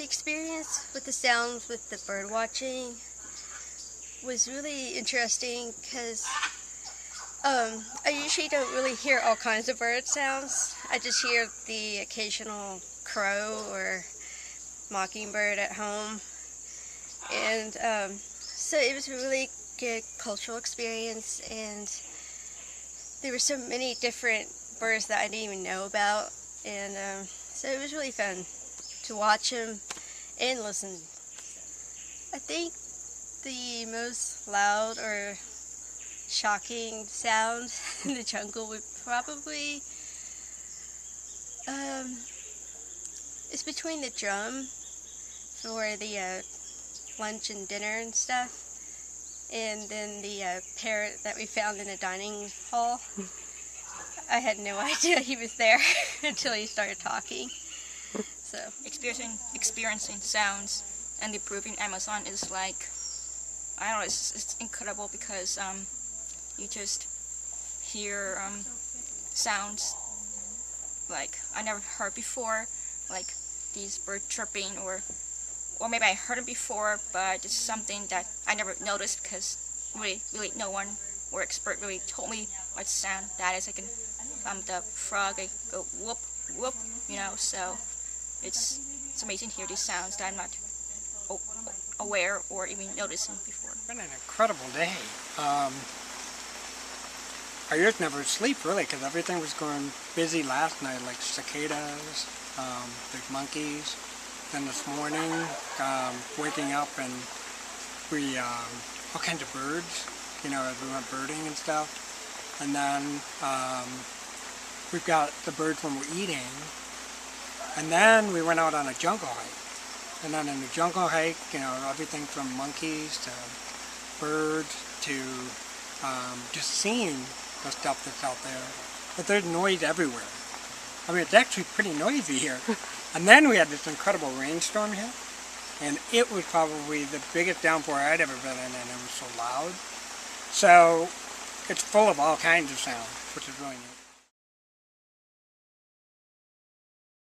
the experience with the sounds with the bird watching was really interesting because I usually don't really hear all kinds of bird sounds. I just hear the occasional crow or mockingbird at home. And so it was a really good cultural experience, and there were so many different birds that I didn't even know about, and so it was really fun to watch them and listen. I think the most loud or shocking sound in the jungle would probably it's between the drum for the lunch and dinner and stuff, and then the parrot that we found in a dining hall. I had no idea he was there until he started talking. So experiencing sounds and the improving Amazon is like, I don't know, it's incredible because you just hear sounds like I never heard before, like these birds chirping, or maybe I heard it before, but it's something that I never noticed because really no one or expert really told me what sound that is. I can the frog, I go whoop whoop, so it's amazing to hear these sounds that I'm not aware or even noticing before. It's been an incredible day. Our ears never sleep really because everything was going busy last night, like cicadas, there's monkeys. Then this morning, waking up and we, all kinds of birds, as we went birding and stuff. And then we've got the birds when we're eating. And then we went out on a jungle hike. And then in the jungle hike, everything from monkeys to birds to just seeing the stuff that's out there. But there's noise everywhere. I mean, it's actually pretty noisy here. And then we had this incredible rainstorm hit, and it was probably the biggest downpour I'd ever been in, and it was so loud. So it's full of all kinds of sound, which is really neat.